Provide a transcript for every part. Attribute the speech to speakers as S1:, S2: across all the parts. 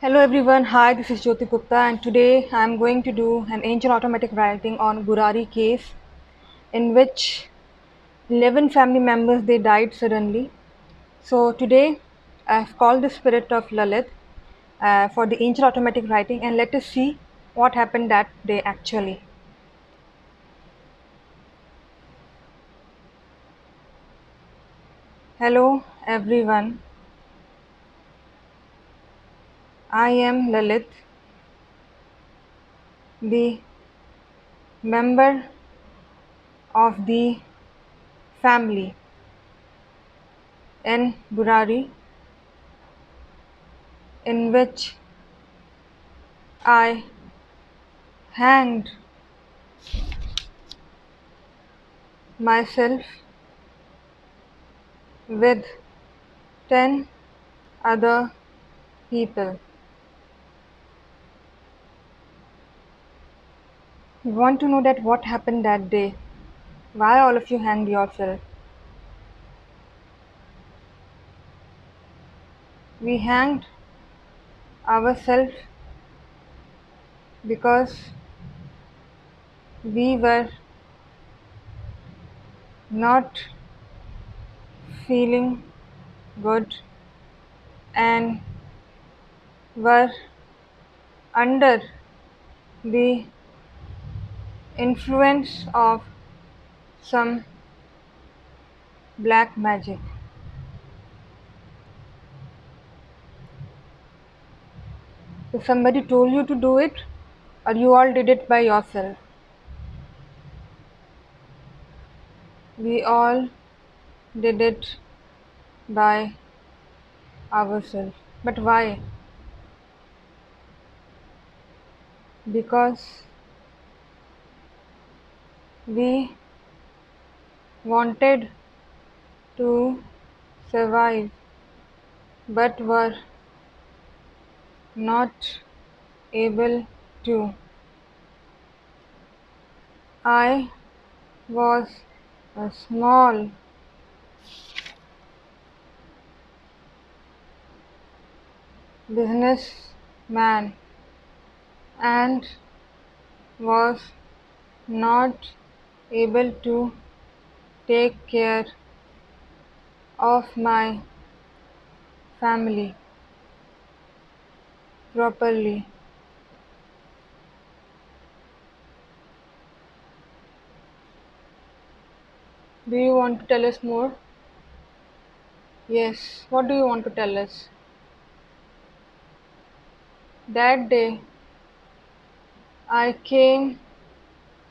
S1: Hello everyone, hi, this is Jyoti Gupta and today I am going to do an ancient automatic writing on Burari case in which 11 family members they died suddenly. So today I have called the spirit of Lalit for the ancient automatic writing and let us see what happened that day actually. Hello everyone, I am Lalit, the member of the family in Burari in which I hanged myself with 10 other people. You want to know that what happened that day? Why all of you hanged yourself? We hanged ourselves because we were not feeling good and were under the influence of some black magic. So somebody told you to do it or you all did it by yourself? We all did it by ourselves. But why? Because we wanted to survive but were not able to. I was a small businessman and was not able to take care of my family properly. Do you want to tell us more? Yes, what do you want to tell us? That day I came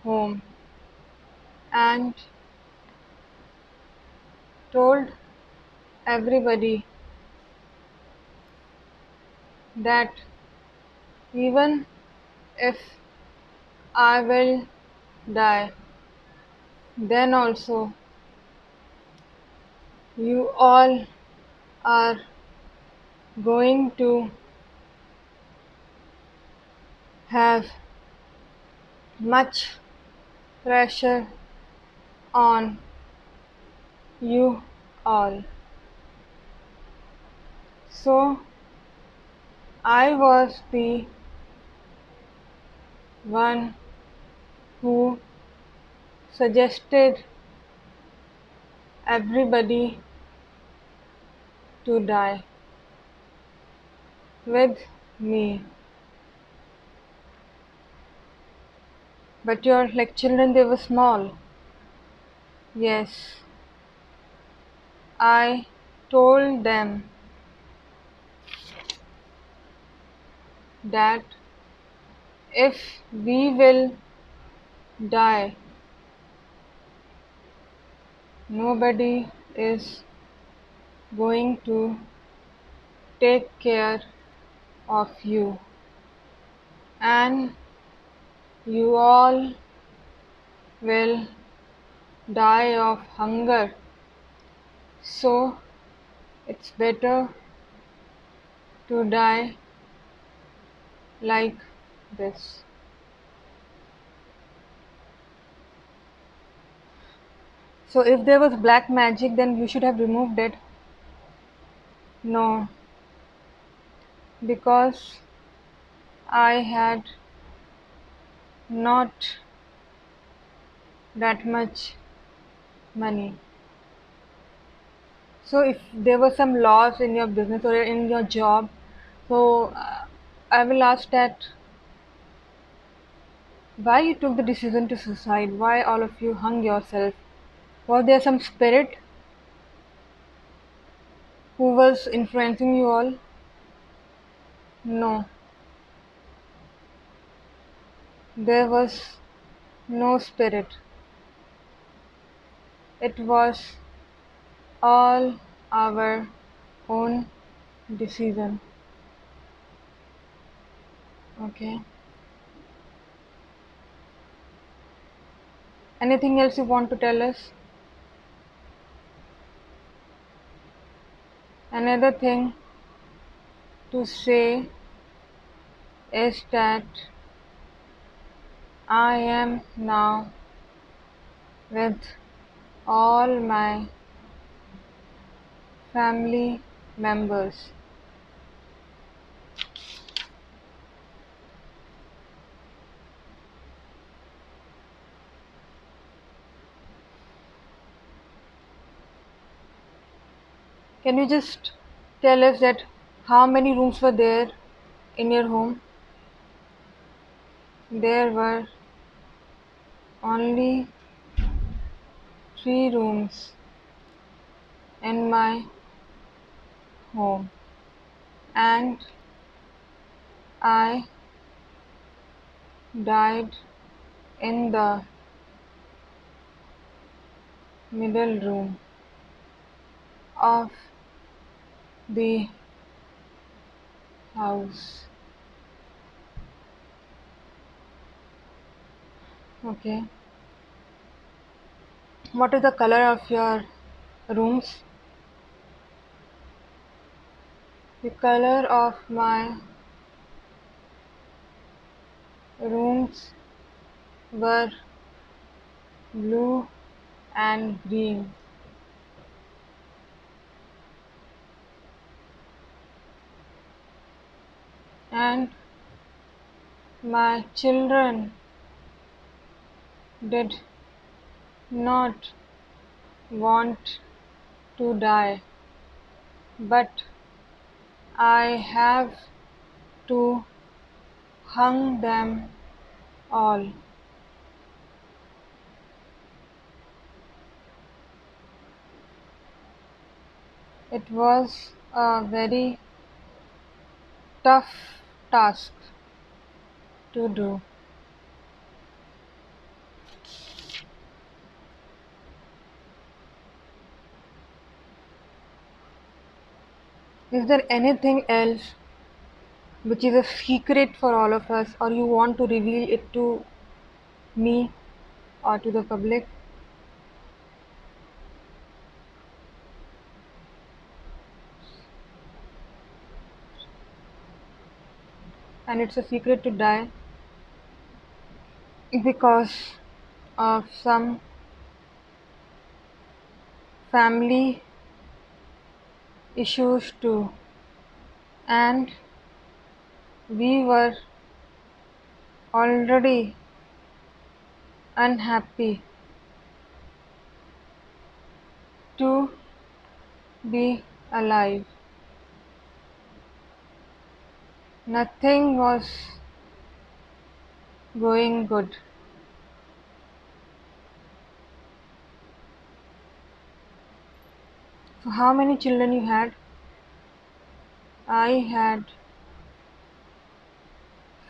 S1: home and told everybody that even if I will die, then also you all are going to have much pressure on you all. So I was the one who suggested everybody to die with me. But your like children they were small. Yes, I told them that if we will die, nobody is going to take care of you, and you all will die of hunger. So it's better to die like this. So if there was black magic, then you should have removed it. No, because I had not that much money. So if there was some loss in your business or in your job, so I will ask that why you took the decision to suicide, why all of you hung yourself. Was there some spirit who was influencing you all? No, there was no spirit. It was all our own decision. Okay. Anything else you want to tell us? Another thing to say is that I am now with all my family members. Can you just tell us that how many rooms were there in your home? There were only 3 rooms in my home, and I died in the middle room of the house. Okay. What is the color of your rooms? The color of my rooms were blue and green, and my children did not want to die, but I have to hung them all. It was a very tough task to do. Is there anything else which is a secret for all of us, or you want to reveal it to me or to the public? And it's a secret to die because of some family issues too. And we were already unhappy to be alive. Nothing was going good. So, how many children you had? I had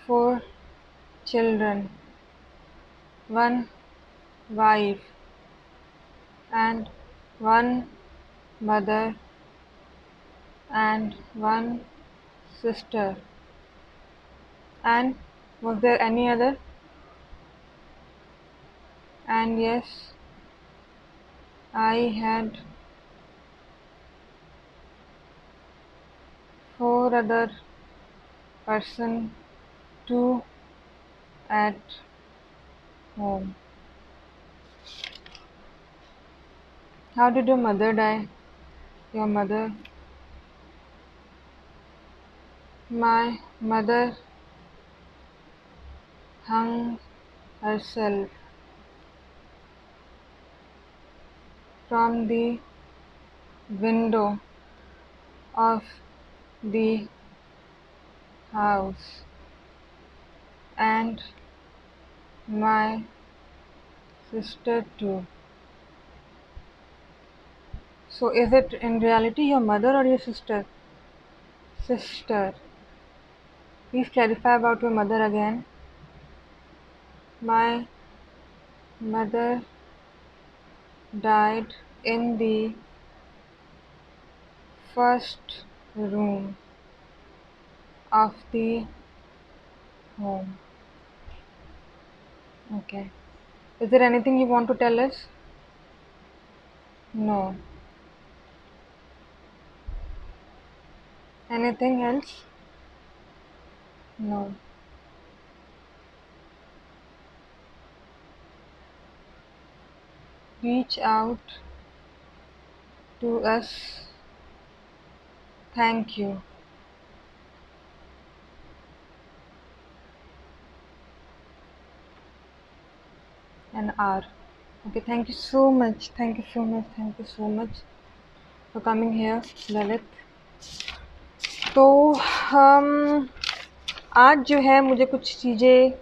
S1: 4 children, one wife, and one mother, and one sister. And was there any other? And yes, I had 4 other person too at home. How did your mother die? Your mother? My mother hung herself from the window of the house, and my sister too. So, is it in reality your mother or your sister? Sister. Please clarify about your mother again. My mother died in the first room of the home. Okay. Is there anything you want to tell us? No. Anything else? No. Reach out to us. Thank you. An hour. Okay, thank you so much. Thank you so much. Thank you so much for coming here, Lalit. तो आज जो है मुझे कुछ चीज़ें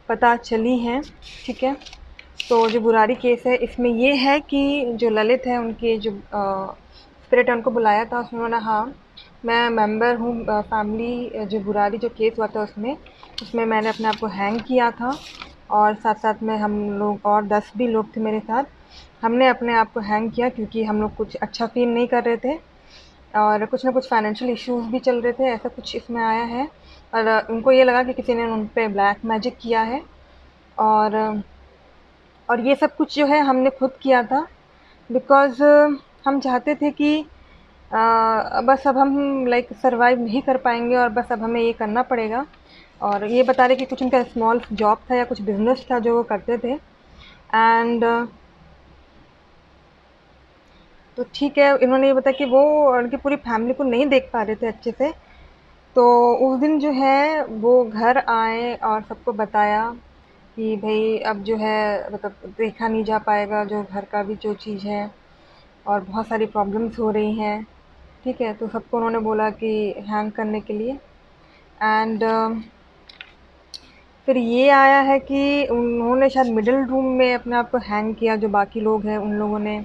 S1: पता चली हैं, ठीक है। तो जो बुरारी केस है इसमें ये है कि जो ललित है उनके जो स्पिरिट है उनको बुलाया था, उसमें उन्होंने हाँ मैं मेंबर हूँ फैमिली, जो बुरारी जो केस हुआ था उसमें मैंने अपने आप को हैंग किया था, और साथ साथ में हम लोग और 10 भी लोग थे मेरे साथ, हमने अपने आप को हैंग किया क्योंकि हम लोग कुछ अच्छा फील नहीं कर रहे थे और कुछ ना कुछ फाइनेंशियल इश्यूज़ भी चल रहे थे, ऐसा कुछ इसमें आया है। और उनको ये लगा कि किसी ने उन पे ब्लैक मैजिक किया है, और ये सब कुछ जो है हमने खुद किया था, बिकॉज़ हम चाहते थे कि बस अब हम लाइक सर्वाइव नहीं कर पाएंगे और बस अब हमें ये करना पड़ेगा। और ये बता रहे कि कुछ उनका स्मॉल जॉब था या कुछ बिजनेस था जो वो करते थे, एंड तो ठीक है, इन्होंने ये बताया कि वो उनकी पूरी फैमिली को नहीं देख पा रहे थे अच्छे से। तो उस दिन जो है वो घर आए और सबको बताया कि भाई अब जो है मतलब देखा नहीं जा पाएगा जो घर का भी जो चीज़ है, और बहुत सारी प्रॉब्लम्स हो रही हैं, ठीक है। तो सबको उन्होंने बोला कि हैंग करने के लिए, एंड फिर ये आया है कि उन्होंने शायद मिडिल रूम में अपने आप को हैंग किया, जो बाकी लोग हैं उन लोगों ने,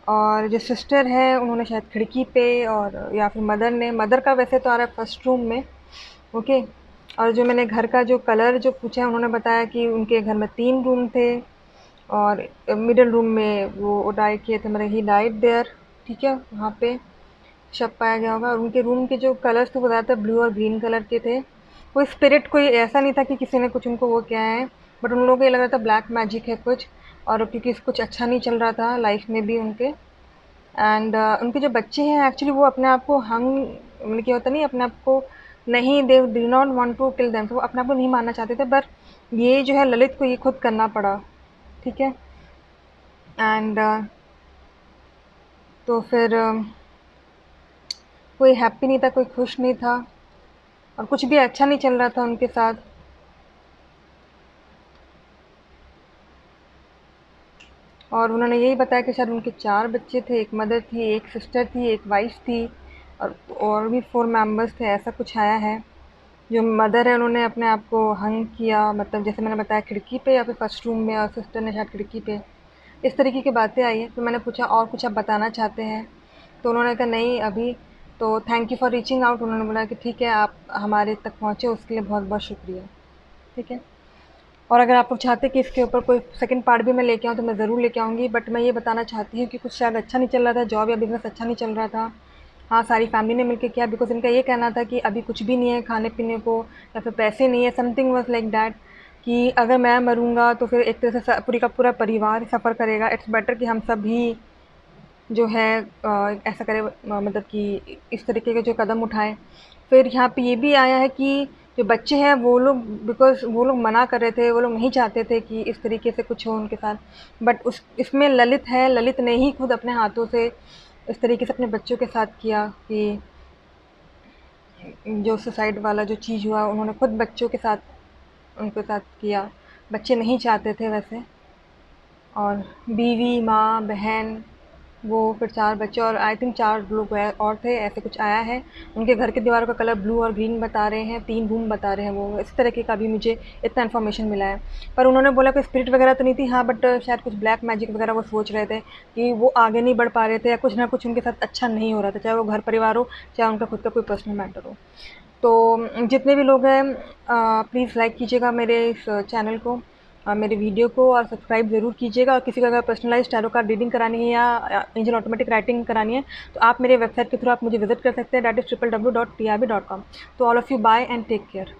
S1: और जो सिस्टर है उन्होंने शायद खिड़की पे, और या फिर मदर का वैसे तो आ रहा है फर्स्ट रूम में, ओके। और जो मैंने घर का जो कलर जो पूछा है उन्होंने बताया कि उनके घर में 3 रूम थे और मिडिल रूम में वो डाई किए थे, मतलब ही डाइड देयर, ठीक है, वहाँ पे शव पाया गया होगा। और उनके रूम के जो कलर्स थे वो ज़्यादातर ब्लू और ग्रीन कलर के थे। कोई स्पिरिट कोई ऐसा नहीं था कि किसी ने कुछ उनको वो किया है, बट उन लोगों को ये लग रहा था ब्लैक मैजिक है कुछ, और क्योंकि कुछ अच्छा नहीं चल रहा था लाइफ में भी उनके। एंड उनके जो बच्चे हैं एक्चुअली वो अपने आप को मतलब क्या होता नहीं, अपने आप को नहीं, they do not want to kill them, तो वो अपने आप को नहीं मारना चाहते थे, पर ये जो है ललित को ये खुद करना पड़ा, ठीक है। एंड तो फिर कोई हैप्पी नहीं था, कोई खुश नहीं था, और कुछ भी अच्छा नहीं चल रहा था उनके साथ। और उन्होंने यही बताया कि शायद उनके 4 बच्चे थे, एक मदर थी, एक सिस्टर थी, एक वाइफ थी, और भी 4 मेंबर्स थे, ऐसा कुछ आया है। जो मदर है उन्होंने अपने आप को हंग किया, मतलब जैसे मैंने बताया खिड़की पे या फिर फर्स्ट रूम में, और सिस्टर ने शायद खिड़की पे, इस तरीके की बातें आई हैं। तो मैंने पूछा और कुछ आप बताना चाहते हैं, तो उन्होंने कहा नहीं अभी। तो thank you for reaching out, उन्होंने बोला कि ठीक है आप हमारे तक पहुँचे उसके लिए बहुत बहुत शुक्रिया, ठीक है। और अगर आप लोग चाहते कि इसके ऊपर कोई सेकंड पार्ट भी मैं लेके आऊँ तो मैं ज़रूर लेके आऊँगी, बट मैं ये बताना चाहती हूँ कि कुछ शायद अच्छा नहीं चल रहा था, जॉब या बिज़नेस अच्छा नहीं चल रहा था। हाँ, सारी फैमिली ने मिलके किया, बिकॉज़ इनका ये कहना था कि अभी कुछ भी नहीं है खाने-पीने को या फिर पैसे नहीं है, समथिंग वाज़ लाइक दैट, कि अगर मैं मरूँगा तो फिर एक तरह से पूरी का पूरा परिवार सफ़र करेगा। इट्स बेटर कि हम सभी जो है ऐसा करें, मतलब कि इस तरीके के जो कदम उठाएँ। फिर यहाँ पे ये भी आया है कि जो बच्चे हैं वो लोग, बिकॉज़ वो लोग मना कर रहे थे, वो लोग नहीं चाहते थे कि इस तरीके से कुछ हो उनके साथ। बट उस इसमें ललित है, ललित ने ही खुद अपने हाथों से इस तरीके से अपने बच्चों के साथ किया कि जो सुसाइड वाला जो चीज़ हुआ उन्होंने खुद बच्चों के साथ उनके साथ किया। बच्चे नहीं चाहते थे वैसे, और बीवी, माँ, बहन, वो फिर 4 बच्चे और आई थिंक 4 लोग और थे, ऐसे कुछ आया है। उनके घर की दीवारों का कलर ब्लू और ग्रीन बता रहे हैं, 3 रूम बता रहे हैं वो, इस तरीके का भी मुझे इतना इन्फॉर्मेशन मिला है। पर उन्होंने बोला कोई स्पिरिट वगैरह तो नहीं थी, हाँ बट शायद कुछ ब्लैक मैजिक वगैरह वो सोच रहे थे कि वो आगे नहीं बढ़ पा रहे थे या कुछ ना कुछ उनके साथ अच्छा नहीं हो रहा था, चाहे वो घर परिवार हो, चाहे उनका खुद का कोई पर्सनल मैटर हो। तो जितने भी लोग हैं प्लीज़ लाइक कीजिएगा मेरे इस चैनल को, मेरे वीडियो को, और सब्सक्राइब ज़रूर कीजिएगा। और किसी को अगर पर्सनलाइज़ टैरो कार्ड रीडिंग करानी है या एंजल ऑटोमेटिक राइटिंग करानी है तो आप मेरे वेबसाइट के थ्रू आप मुझे विजिट कर सकते हैं, दैट इज़ www.trb.com। तो all of you bye and take care.